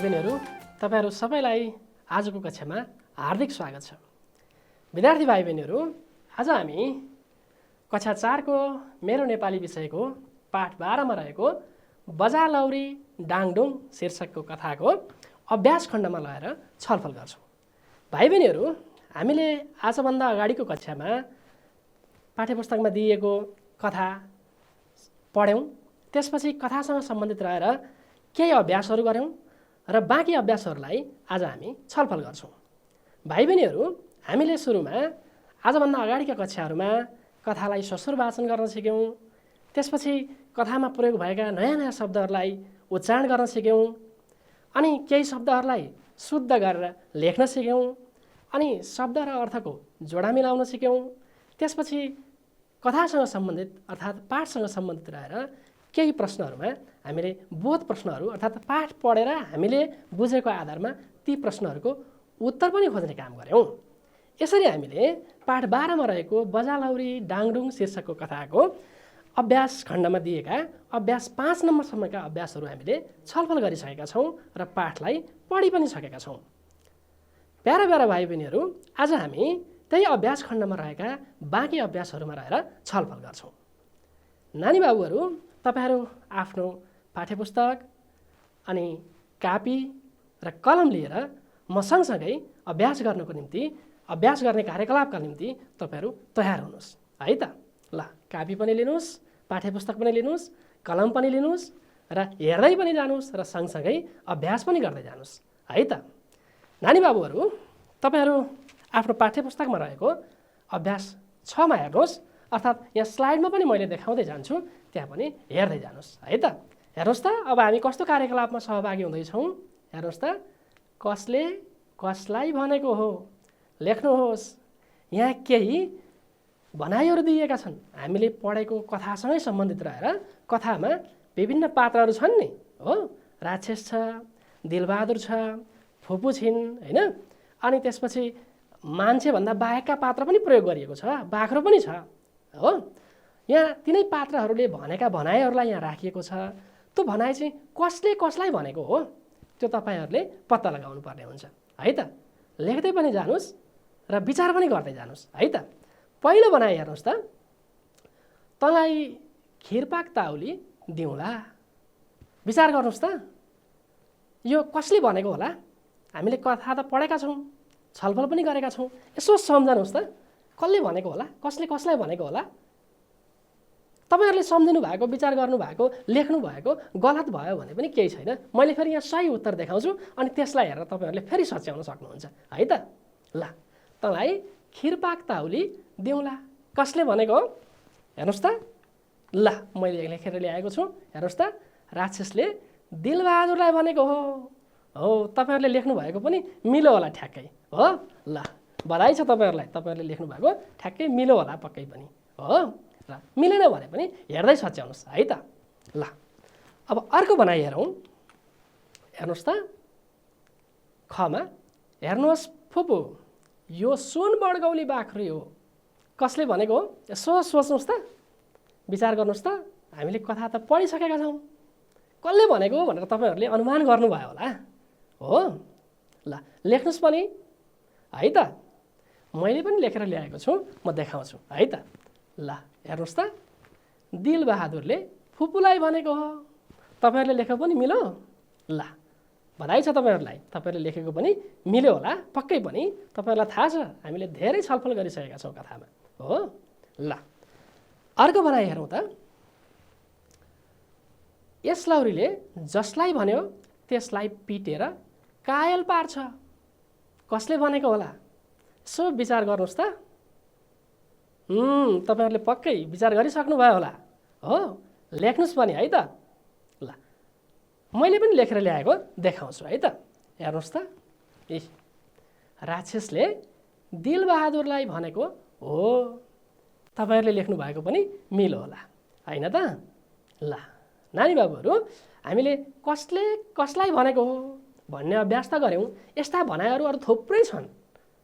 भाइ-बहिनीहरू, तपाईहरु सबैलाई आजको कक्षामा हार्दिक स्वागत छ। विद्यार्थी भाइ-बहिनीहरू, आज हामी कक्षा 4 को मेरो नेपाली विषयको पाठ 12 मा रहेको बजा लौरी डाङडुङ शीर्षकको कथाको अभ्यास खण्डमा लगाएर छलफल गर्छौं। भाइ-बहिनीहरू, हामीले आजभन्दा अगाडिको कक्षामा पाठ्यपुस्तकमा दिएको कथा पढ्यौं। त्यसपछि कथासँग सम्बन्धित रहेर केही अभ्यासहरू गर्यौं र बाँकी अभ्यासहरूलाई आज हामी छलफल गर्छौं। भाइ-बहिनीहरू, हामीले सुरुमा आजभन्दा अगाडिका कक्षाहरूमा कथालाई ससुर वाचन गर्न सिक्यौं। त्यसपछि कथामा प्रयोग भएका नयाँ शब्दहरूलाई उच्चारण गर्न सिक्यौं। अनि केही शब्दहरूलाई शुद्ध गरेर लेख्न सिक्यौं। अनि शब्द र अर्थको जोडा मिलाउन सिक्यौं। त्यसपछि कथासँग सम्बन्धित अर्थात् पाठसँग सम्बन्धित रहेर केही प्रश्नहरूमा हामीले बोध प्रश्नहरू अर्थात् पाठ पढेर हामीले बुझेको आधारमा ती प्रश्नहरूको उत्तर पनि खोज्ने काम गर्यौं। यसरी हामीले पाठ 12 मा रहेको बजा लौरी डाङडुङ शीर्षकको कथाको अभ्यास खण्डमा दिएका अभ्यास 5 नम्बरसम्मका अभ्यासहरू हामीले छलफल गरिसकेका छौं र पाठलाई पढि पनि सकेका छौं। प्यारा भाइ-बहिनीहरू, आज हामी त्यही अभ्यास खण्डमा रहेका बाँकी अभ्यासहरूमा रहेर छलफल गर्छौं। नानी बाबुहरू, तपाईहरु आफ्नो पाठ्यपुस्तक अनि कापी र कलम लिएर म सँगसँगै अभ्यास गर्नको निम्ति अभ्यास गर्ने कार्यकलापका निम्ति तपाईहरु तयार हुनुहोस् है त। ल, कापी पनि लिनुहोस्, पाठ्यपुस्तक पनि लिनुहोस्, कलम पनि लिनुहोस् र हेर्दै पनि जानुहोस् र सँगसँगै अभ्यास पनि गर्दै जानुहोस् है त। नानी बाबुहरू, तपाईहरु आफ्नो पाठ्यपुस्तकमा रहेको अभ्यास 6 मा हेर्नुहोस्, अर्थात् यहाँ स्लाइडमा पनि मैले देखाउँदै जान्छु, त्यहाँ पनि हेर्दै जानुहोस् है त। हेर्नुहोस् त, अब हामी कस्तो कार्यकलापमा सहभागी हुँदैछौँ। हेर्नुहोस् त, कसले कसलाई भनेको हो लेख्नुहोस्। यहाँ केही भनाइहरू दिएका छन्। हामीले पढेको कथासँगै सम्बन्धित रहेर कथामा विभिन्न पात्रहरू छन् नि, हो। राक्षस छ, दिलबहादुर छ, फुपू छिन्, हैन। अनि त्यसपछि मान्छेभन्दा बाहेकका पात्र पनि प्रयोग गरिएको छ, बाख्रो पनि छ, हो। यहाँ तिनै पात्रहरूले भनेका भनाइहरूलाई यहाँ राखिएको छ। त्यो भनाइ चाहिँ कसले कसलाई भनेको हो त्यो तपाईहरुले पत्ता लगाउनु पर्ने हुन्छ है त। लेख्दै पनि जानुस् र विचार पनि गर्दै जानुस् है त। पहिलो भनाइ हेर्नुस् त, तँलाई खिरपाक ताउली दिउँला। विचार गर्नुस् त, यो कसले भनेको होला। हामीले कथा त पढेका छौं, छलफल पनि गरेका छौं। यसो सम्झनुस् त, कसले भनेको होला, कसले कसलाई भनेको होला। तपाईहरुले सम्झिनु भएको, विचार गर्नु भएको, लेख्नु भएको गलत भयो भने पनि केही छैन। मैले फेरि यहाँ सही उत्तर देखाउँछु अनि त्यसलाई हेरेर तपाईहरुले फेरि सच्याउन सक्नुहुन्छ है त। ल, तँलाई खिरपाक ताउली दिउँला, कसले भनेको हो। हेर्नुस् त, ल मैले लेखेर ल्याएको छु। हेर्नुस् त, राक्षसले दिलबहादुरलाई भनेको हो। तपाईहरुले लेख्नु भएको पनि मिल्यो होला ठ्याक्कै, हो। ल, बधाई छ तपाईहरुलाई, तपाईहरुले लेख्नु भएको ठ्याक्कै मिल्यो होला पक्कै पनि, हो। र मिलेन भने पनि हेर्दै सच्याउनुस् है त। ल, अब अर्को भनाइ हेरौँ। हेर्नुस् त, खमा हेर्नुहोस् फुपू, यो सुन बडगौली बाख्री हो। कसले भनेको हो, यसो सोच्नुस् त, विचार गर्नुस् त। हामीले कथा त पढिसकेका छौँ, कसले भनेको हो भनेर तपाईहरुले अनुमान गर्नुभयो होला, हो। ल, लेख्नुस् पनि है त। मैले पनि लेखेर ल्याएको छु, म देखाउँछु है त। ल, हेर्नुस् त, दिलबहादुरले फुपूलाई भनेको हो। तपाईहरुले लेखेको पनि मिल्यो। ल, बधाई छ तपाईहरुलाई, तपाईहरुले लेखेको पनि मिल्यो होला पक्कै पनि। तपाईहरुलाई थाहा छ, हामीले धेरै छलफल गरिसकेका छौँ कथामा, हो। ल, अर्को भनाइ हेरौँ त। यस लौरीले जसलाई भन्यो त्यसलाई पिटेर कायल पार्छ। कसले भनेको होला। यसो विचार गर्नुस् त। तपाईहरुले पक्कै विचार गरिसक्नु भयो होला, हो। लेख्नुस् पनि है त। ल, मैले पनि लेखेर ल्याएको देखाउँछु है त। हेर्नुस् त, राक्षसले दिलबहादुरलाई भनेको हो। तपाईहरुले लेख्नु भएको पनि मिल्यो होला हैन त। ल, नानी बाबुहरू, हामीले कसले कसलाई भनेको हो भन्ने अभ्यास त गर्यौं। यस्ता भनाइहरू अरु थुप्रै छन्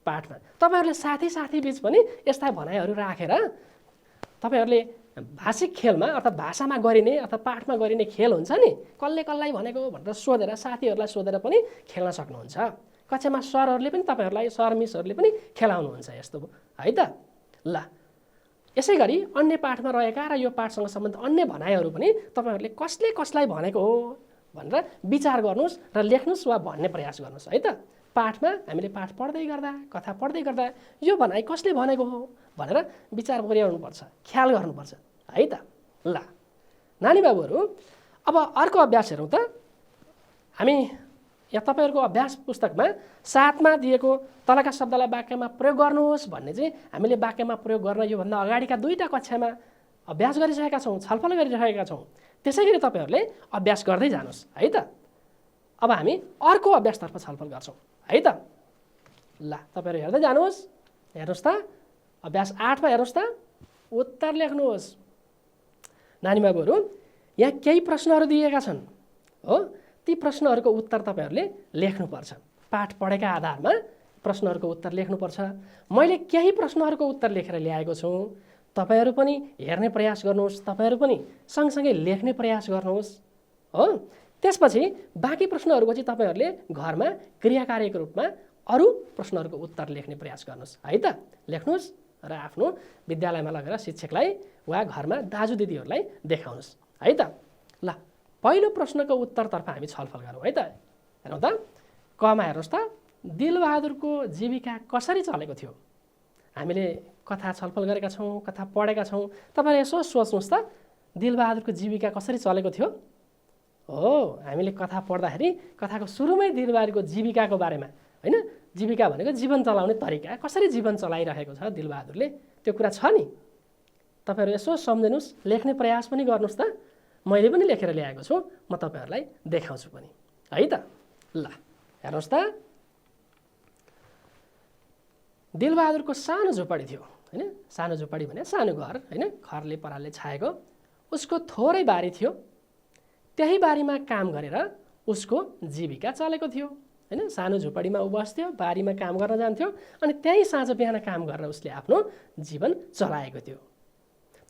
पाठमा। तपाईहरुले साथी बीच पनि यस्ता भनाइहरू राखेर तपाईहरुले भाषिक खेलमा अर्थात् भाषामा गरिने अथवा पाठमा गरिने खेल हुन्छ नि, कसले कसलाई भनेको भनेर सोधेर साथीहरूलाई सोधेर पनि खेल्न सक्नुहुन्छ। कक्षामा सरहरूले पनि तपाईँहरूलाई सर मिसहरूले पनि खेलाउनुहुन्छ यस्तो है त। ल यसै गरी अन्य पाठमा रहेका र यो पाठसँग सम्बन्धित अन्य भनाइहरू पनि तपाईँहरूले कसले कसलाई भनेको हो भनेर विचार गर्नुहोस् र लेख्नुहोस् वा भन्ने प्रयास गर्नुहोस् है त। पाठमा हामीले पाठ पढ्दै गर्दा कथा पढ्दै गर्दा यो भनाइ कसले भनेको हो भनेर विचार गरिरहनुपर्छ, ख्याल गर्नुपर्छ है त। ल नानी बाबुहरू अब अर्को अभ्यास हेरौँ त। हामी यहाँ तपाईँहरूको अभ्यास पुस्तकमा 7मा दिएको तलका शब्दलाई वाक्यमा प्रयोग गर्नुहोस् भन्ने चाहिँ हामीले वाक्यमा प्रयोग गर्न योभन्दा अगाडिका 2टा कक्षामा अभ्यास गरिसकेका छौँ, छलफल गरिरहेका छौँ। त्यसै गरी तपाईँहरूले अभ्यास गर्दै जानुहोस् है त। अब हामी अर्को अभ्यासतर्फ छलफल गर्छौँ है त। ल तपाईँहरू हेर्दै जानुहोस्, हेर्नुहोस् त अभ्यास 8मा हेर्नुहोस् त, उत्तर लेख्नुहोस्। नानी बाबुहरू यहाँ केही प्रश्नहरू दिएका छन् हो, ती प्रश्नहरूको उत्तर तपाईँहरूले लेख्नुपर्छ। पाठ पढेका आधारमा प्रश्नहरूको उत्तर लेख्नुपर्छ। मैले केही प्रश्नहरूको उत्तर लेखेर ल्याएको छु, तपाईँहरू पनि हेर्ने प्रयास गर्नुहोस्, तपाईँहरू पनि सँगसँगै लेख्ने प्रयास गर्नुहोस् हो। त्यसपछि बाँकी प्रश्नहरूको चाहिँ तपाईँहरूले घरमा क्रियाकार्यको रूपमा अरू प्रश्नहरूको उत्तर लेख्ने प्रयास गर्नुहोस् है त। लेख्नुहोस् र आफ्नो विद्यालयमा लगेर शिक्षकलाई वा घरमा दाजु दिदीहरूलाई देखाउनुहोस् है त। ल पहिलो प्रश्नको उत्तरतर्फ हामी छलफल गरौँ है त। हेरौँ त, कमा हेर्नुहोस् त, दिलबहादुरको जीविका कसरी चलेको थियो। हामीले कथा छलफल गरेका छौँ, कथा पढेका छौँ। तपाईँले यसो सोच्नुहोस् त, दिलबहादुरको जीविका कसरी चलेको थियो हो। हामीले कथा पढ्दाखेरि कथाको सुरुमै दिलबहादुरको जीविकाको बारेमा होइन, जीविका भनेको जीवन चलाउने तरिका, कसरी जीवन चलाइरहेको छ दिलबहादुरले, त्यो कुरा छ नि। तपाईँहरू यसो सम्झिनुहोस्, लेख्ने प्रयास पनि गर्नुहोस् त। मैले पनि लेखेर ल्याएको छु, म तपाईँहरूलाई देखाउँछु पनि है त। ल हेर्नुहोस् त, दिलबहादुरको सानो झोपडी थियो होइन। सानो झोपडी भने सानो घर होइन, खरले परालले छाएको। उसको थोरै बारी थियो, त्यही बारीमा काम गरेर उसको जीविका चलेको थियो होइन। सानो झोपडीमा ऊ बस्थ्यो, बारीमा काम गर्न जान्थ्यो, अनि त्यही साँझ बिहान काम गरेर उसले आफ्नो जीवन चलाएको थियो।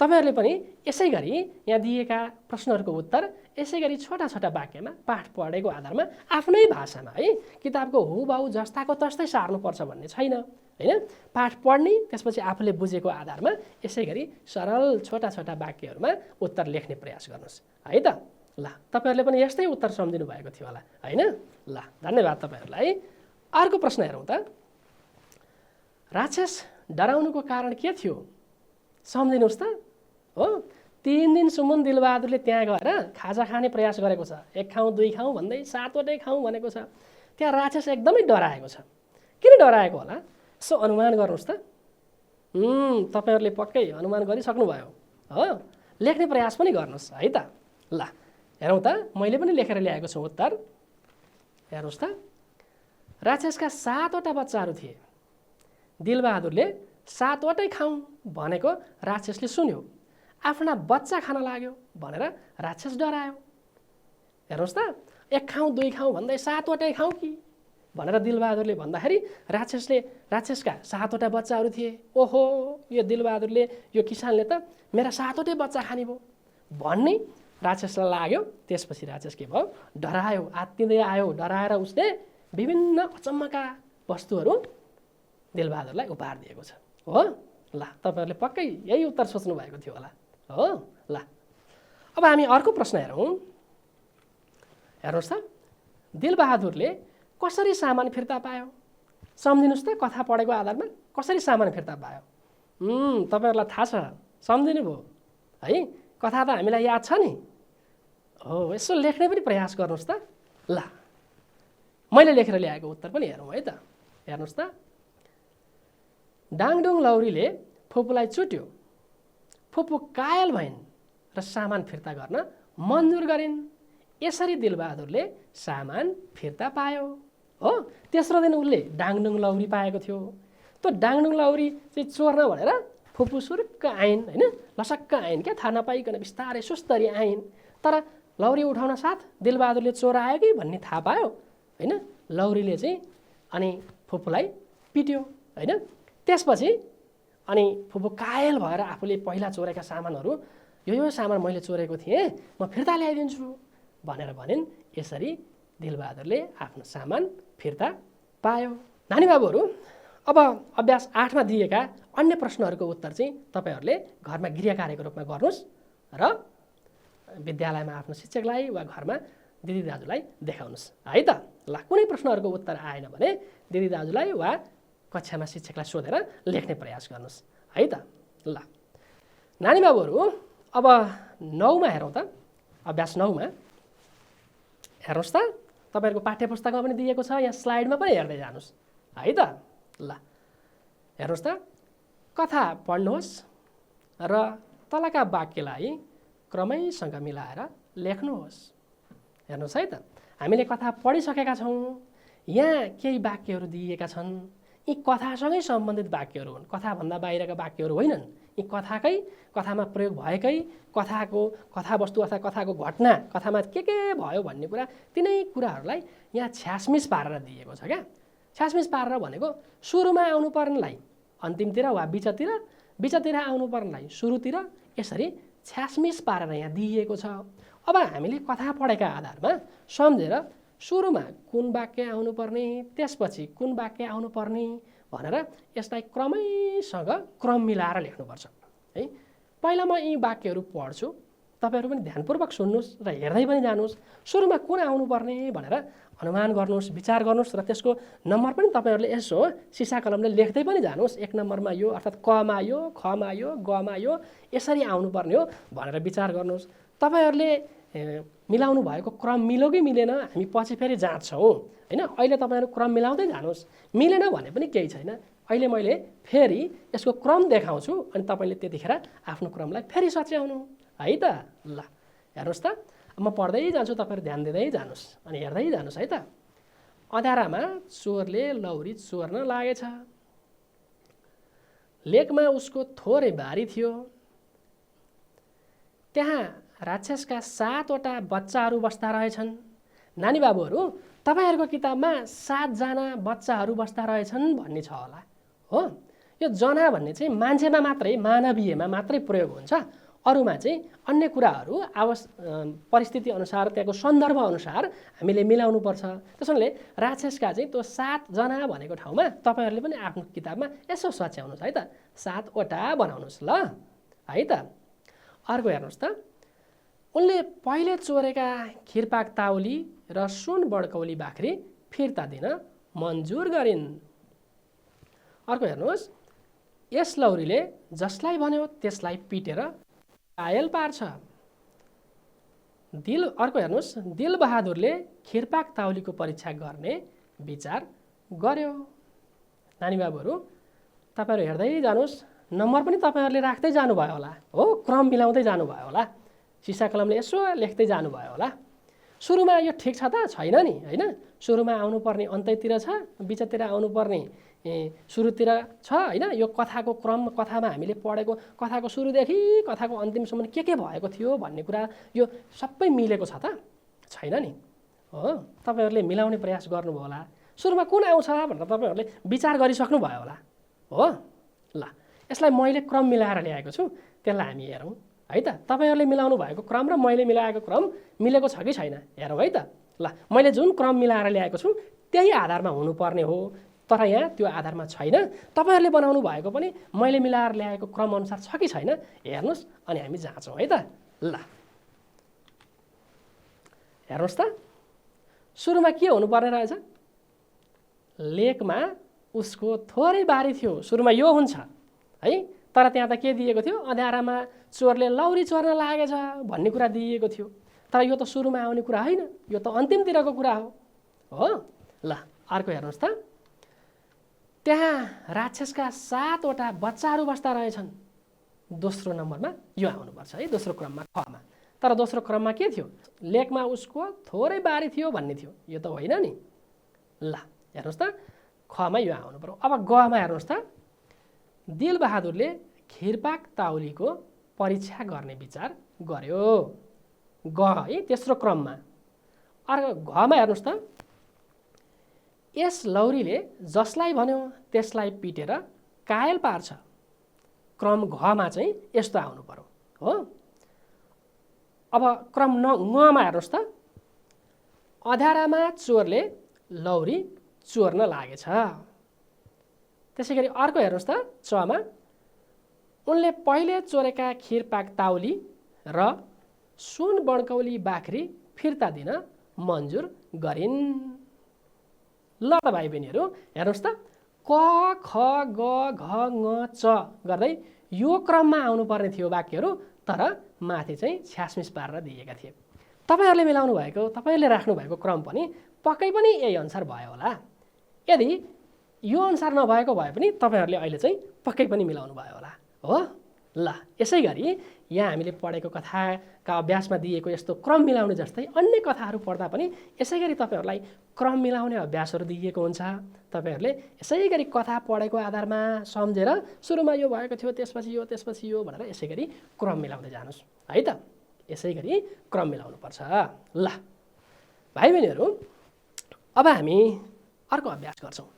तपाईँहरूले पनि यसै गरी यहाँ दिएका प्रश्नहरूको उत्तर यसै गरी छोटा छोटा वाक्यमा पाठ पढेको आधारमा आफ्नै भाषामा है, किताबको हुबहु जस्ताको तस्तै सार्नुपर्छ भन्ने छैन होइन। पाठ पढ्ने, त्यसपछि आफूले बुझेको आधारमा यसै गरी सरल छोटा छोटा वाक्यहरूमा उत्तर लेख्ने प्रयास गर्नुहोस् है त। ल तपाईँहरूले पनि यस्तै उत्तर सम्झिनु भएको थियो होला होइन। ल धन्यवाद तपाईँहरूलाई। अर्को प्रश्न हेरौँ त। राक्षस डराउनुको कारण के थियो, सम्झिनुहोस् त हो। 3 दिनसम्म दिलबहादुरले त्यहाँ गएर खाजा खाने प्रयास गरेको छ। 1 खाउँ 2 खाउँ भन्दै 7वटै खाउँ भनेको छ। त्यहाँ राक्षस एकदमै डराएको छ। किन डराएको होला, यसो अनुमान गर्नुहोस् त। तपाईँहरूले पक्कै अनुमान गरिसक्नुभयो हो, लेख्ने प्रयास पनि गर्नुहोस् है त। ल हेरौँ त, मैले पनि लेखेर ल्याएको छु उत्तर। हेर्नुहोस् त, राक्षसका 7वटा बच्चाहरू थिए। दिलबहादुरले 7वटै खाउँ भनेको राक्षसले सुन्यो, आफ्ना बच्चा खान लाग्यो भनेर राक्षस डरायो। हेर्नुहोस् त, 1 खाउँ 2 खाउँ भन्दै 7वटै खाउँ कि भनेर दिलबहादुरले भन्दाखेरि राक्षसका 7वटा बच्चाहरू थिए। ओहो, यो दिलबहादुरले, यो किसानले त मेरा 7वटै बच्चा खाने भयो भन्ने राक्षसलाई लाग्यो। त्यसपछि राक्षस के भयो, डरायो, आत्तिँदै आयो। डराएर उसले विभिन्न अचम्मका वस्तुहरू दिलबहादुरलाई उपहार दिएको छ हो। ल तपाईँहरूले पक्कै यही उत्तर सोच्नु भएको थियो होला हो। ल अब हामी अर्को प्रश्न हेरौँ। हेर्नुहोस् त, दिलबहादुरले कसरी सामान फिर्ता पायो, सम्झिनुहोस् त। कथा पढेको आधारमा कसरी सामान फिर्ता पायो, तपाईँहरूलाई थाहा छ, सम्झिनु भयो है। कथा त हामीलाई याद छ नि हो। यसो लेख्ने पनि प्रयास गर्नुहोस् त। ल मैले लेखेर ल्याएको उत्तर पनि हेरौँ है त। हेर्नुहोस् त, डाङडुङ लौरीले फुपूलाई चुट्यो, फुपू कायल भइन् र सामान फिर्ता गर्न मन्जुर गरिन्। यसरी दिलबहादुरले सामान फिर्ता पायो हो। तेस्रो दिन उसले डाङडुङ लौरी पाएको थियो। त्यो डाङडुङ लौरी चाहिँ चोर्न भनेर फुपू सुरुक्क आइन् होइन, लसक्क आइन् क्या, थाहा नपाइकन बिस्तारै सुस्तरी आइन्। तर लौरी उठाउन साथ दिलबहादुरले चोर आयो कि भन्ने थाहा पायो होइन। लौरीले चाहिँ अनि फुपूलाई पिट्यो होइन। त्यसपछि अनि फुपू कायल भएर आफूले पहिला चोरेका सामानहरू यो सामान मैले चोरेको थिएँ, म फिर्ता ल्याइदिन्छु भनेर भनिन्। यसरी दिलबहादुरले आफ्नो सामान फिर्ता पायो। नानी बाबुहरू, अब अभ्यास 8मा दिएका अन्य प्रश्नहरूको उत्तर चाहिँ तपाईँहरूले घरमा गृह कार्यको रूपमा गर्नुहोस् र विद्यालयमा आफ्नो शिक्षकलाई वा घरमा दिदी दाजुलाई देखाउनुहोस् है त। ल, कुनै प्रश्नहरूको उत्तर आएन भने दिदी दाजुलाई वा कक्षामा शिक्षकलाई सोधेर लेख्ने प्रयास गर्नुहोस् है त। ल नानी बाबुहरू, अब 9मा हेरौँ त। अभ्यास 9मा हेर्नुहोस् त, तपाईँहरूको पाठ्यपुस्तकमा पनि दिएको छ, यहाँ स्लाइडमा पनि हेर्दै जानुहोस् है त। ल हेर्नुहोस् त, कथा पढ्नुहोस् र तलका वाक्यलाई क्रमैसँग मिलाएर लेख्नुहोस्। हेर्नुहोस् है त, हामीले कथा पढिसकेका छौँ। यहाँ केही वाक्यहरू दिएका छन्। यी कथासँगै सम्बन्धित वाक्यहरू हुन्, कथाभन्दा बाहिरका वाक्यहरू होइनन्। यी कथामा प्रयोग भएकै कथावस्तु अथवा कथाको घटना, कथामा के भयो भन्ने कुरा, तिनै कुराहरूलाई यहाँ छ्यासमिस पारेर दिएको छ क्या। छ्यासमिस पारेर भनेको सुरुमा आउनुपर्नेलाई अन्तिमतिर वा बिचतिर आउनुपर्नेलाई सुरुतिर, यसरी छ्यासमिस पारेर यहाँ दिइएको छ। अब हामीले कथा पढेका आधारमा सम्झेर सुरुमा कुन वाक्य आउनुपर्ने, त्यसपछि कुन वाक्य आउनुपर्ने भनेर यसलाई क्रम मिलाएर लेख्नुपर्छ है। पहिला म यी वाक्यहरू पढ्छु, तपाईँहरू पनि ध्यानपूर्वक सुन्नुहोस् र हेर्दै पनि जानुहोस्। सुरुमा कुन आउनुपर्ने भनेर अनुमान गर्नुहोस्, विचार गर्नुहोस् र त्यसको नम्बर पनि तपाईँहरूले यसो सिसा कलमले लेख्दै पनि जानुहोस्। 1 नम्बरमा यो अर्थात् कमा यो, खमा यो, गमा यो यसरी आउनुपर्ने हो भनेर विचार गर्नुहोस्। तपाईँहरूले मिलाउनु भएको क्रम मिल्यो कि मिलेन हामी पछि फेरि जाँच्छौँ हैन। अहिले तपाईँहरू क्रम मिलाउँदै जानुहोस्, मिलेन भने पनि केही छैन। अहिले मैले फेरि यसको क्रम देखाउँछु अनि तपाईँले त्यतिखेर आफ्नो क्रमलाई फेरि सच्याउनु है त। ल हेर्नुहोस् त, म पढ्दै जान्छु, तपाईँहरू ध्यान दिँदै जानुहोस् अनि हेर्दै जानुहोस् है त। अँध्यारामा चोरले लौरी चोर्न लागेछ। लेकमा उसको थोरै बारी थियो। त्यहाँ राक्षसका 7वटा बच्चाहरू बस्दा रहेछन्। नानी बाबुहरू, तपाईँहरूको किताबमा 7 जना बच्चाहरू बस्दा रहेछन् भन्ने छ होला हो। यो जना भन्ने चाहिँ मान्छेमा मात्रै, मानवीयमा मात्रै प्रयोग हुन्छ। अरूमा चाहिँ अन्य कुराहरू परिस्थिति अनुसार, त्यहाँको सन्दर्भ अनुसार हामीले मिलाउनु पर्छ। त्यसैले राक्षसका चाहिँ त्यो 7 जना भनेको ठाउँमा तपाईँहरूले पनि आफ्नो किताबमा यसो सच्याउनुहोस् है त। 7वटा बनाउनुहोस् ल है त। अर्को हेर्नुहोस् त, उनले पहिले चोरेका खिरपाक ताउली र सुन बडकौली बाख्री फिर्ता दिन मन्जुर गरिन्। अर्को हेर्नुहोस्, यस लौरीले जसलाई भन्यो त्यसलाई पिटेर घायल पार्छ। अर्को हेर्नुहोस्, दिलबहादुरले खिरपाक ताउलीको परीक्षा गर्ने विचार गर्यो। नानी बाबुहरू, तपाईँहरू हेर्दै जानुहोस्, नम्बर पनि तपाईँहरूले राख्दै जानुभयो होला हो, क्रम मिलाउँदै जानुभयो होला, सिसा कलमले यसो लेख्दै जानुभयो होला। सुरुमा यो ठिक छ त छैन नि हैन। सुरुमा आउनुपर्ने अन्त्यतिर छ, बिचतिर आउनुपर्ने सुरुतिर छ हैन। यो कथाको क्रम, कथामा हामीले पढेको कथाको सुरुदेखि कथाको अन्तिमसम्म के भएको थियो भन्ने कुरा यो सबै मिलेको छ त छैन नि हो। तपाईँहरूले मिलाउने प्रयास गर्नुभयो होला। सुरुमा कुन आउँछ भनेर तपाईँहरूले विचार गरिसक्नु भयो होला हो। ल यसलाई मैले क्रम मिलाएर ल्याएको छु, त्यसलाई हामी हेरौँ है त। तपाईँहरूले मिलाउनु भएको क्रम र मैले मिलाएको क्रम मिलेको छ कि छैन हेरौँ है त। ल मैले जुन क्रम मिलाएर ल्याएको छु त्यही आधारमा हुनुपर्ने हो, तर यहाँ त्यो आधारमा छैन। तपाईँहरूले बनाउनु भएको पनि मैले मिलाएर ल्याएको क्रम अनुसार छ कि छैन हेर्नुहोस् अनि हामी जाँचौँ है त। ल हेर्नुहोस् त, सुरुमा के हुनुपर्ने रहेछ, लेकमा उसको थोरै बारी थियो। सुरुमा यो हुन्छ है, तर त्यहाँ त के दिएको थियो, अँध्यारामा चोरले लौरी चोर्न लागेछ भन्ने कुरा दिएको थियो। तर यो त सुरुमा आउने कुरा होइन, यो त अन्तिमतिरको कुरा हो। ल अर्को हेर्नुहोस् त, त्यहाँ राक्षसका 7वटा बच्चाहरू बस्दा रहेछन्। दोस्रो नम्बरमा यो आउनुपर्छ है, दोस्रो क्रममा खमा। तर दोस्रो क्रममा के थियो, लेकमा उसको थोरै बारी थियो भन्ने थियो, यो त होइन नि। ल हेर्नुहोस् त, खमा यो आउनु पर्यो। अब गमा हेर्नुहोस् त, दिलबहादुरले खिरपाक ताउलीको परीक्षा गर्ने विचार गर्यो। ग है तेस्रो क्रममा। अर्को घमा हेर्नुहोस् त, यस लौरीले जसलाई भन्यो त्यसलाई पिटेर घायल पार्छ। क्रम घमा चाहिँ यस्तो आउनु पर्यो हो। अब क्रम ङमा हेर्नुहोस् त, अँध्यारामा चोरले लौरी चोर्न लागेछ। त्यसै गरी अर्को हेर्नुहोस् त, चमा उनले पहिले चोरेका खिरपाक ताउली र सुन बड्कौली बाख्री फिर्ता दिन मन्जुर गरिन्। ल त भाइ बहिनीहरू हेर्नुहोस् त, क ख ग घ ङ च गर्दै यो क्रममा आउनुपर्ने थियो वाक्यहरू, तर माथि चाहिँ छ्यासमिस पारेर दिएका थिए। तपाईँहरूले मिलाउनु भएको, तपाईँहरूले राख्नु भएको क्रम पनि पक्कै पनि यही अनुसार भयो होला। यदि यो अनुसार नभएको भए पनि तपाईँहरूले अहिले चाहिँ पक्कै पनि मिलाउनु भयो होला हो। ल यसै गरी यहाँ हामीले पढेको कथाका अभ्यासमा दिएको यस्तो क्रम मिलाउने जस्तै अन्य कथाहरू पढ्दा पनि यसै गरी तपाईँहरूलाई क्रम मिलाउने अभ्यासहरू दिइएको हुन्छ। तपाईँहरूले यसै गरी कथा पढेको आधारमा सम्झेर सुरुमा यो भएको थियो, त्यसपछि यो भनेर यसै गरी क्रम मिलाउँदै जानुहोस् है त। यसै गरी क्रम मिलाउनुपर्छ। ल भाइ बहिनीहरू, अब हामी अर्को अभ्यास गर्छौँ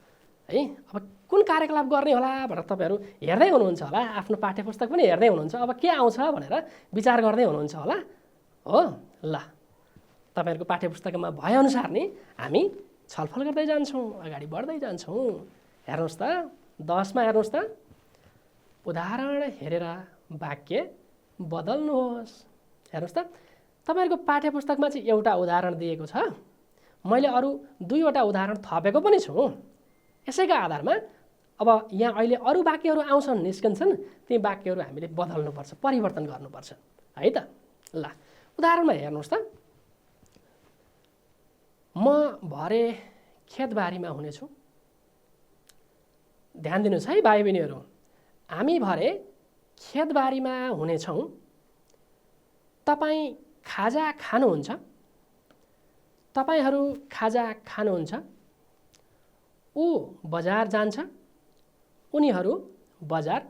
है। अब कुन कार्यकलाप गर्ने होला भनेर तपाईँहरू हेर्दै हुनुहुन्छ होला, आफ्नो पाठ्यपुस्तक पनि हेर्दै हुनुहुन्छ, अब के आउँछ भनेर विचार गर्दै हुनुहुन्छ होला हो। ल तपाईँहरूको पाठ्यपुस्तकमा भएअनुसार नै हामी छलफल गर्दै जान्छौँ, अगाडि बढ्दै जान्छौँ। हेर्नुहोस् त 10 मा हेर्नुहोस् त, उदाहरण हेरेर वाक्य बदल्नुहोस्। हेर्नुहोस् त, तपाईँहरूको पाठ्यपुस्तकमा चाहिँ एउटा उदाहरण दिएको छ, मैले अरू 2वटा उदाहरण थपेको पनि छु। यसैका आधारमा अब यहाँ अहिले अरू वाक्यहरू आउँछन्, निस्कन्छन्, ती वाक्यहरू हामीले बदल्नुपर्छ, परिवर्तन गर्नुपर्छ है त। ल उदाहरणमा हेर्नुहोस् त, म भरे खेतबारीमा हुनेछु। ध्यान दिनुहोस् है भाइ बहिनीहरू, हामी भरे खेतबारीमा हुनेछौँ। तपाईँ खाजा खानुहुन्छ? तपाईँहरू खाजा खानुहुन्छ? ऊ बजार जान्छ? उनीहरू बजार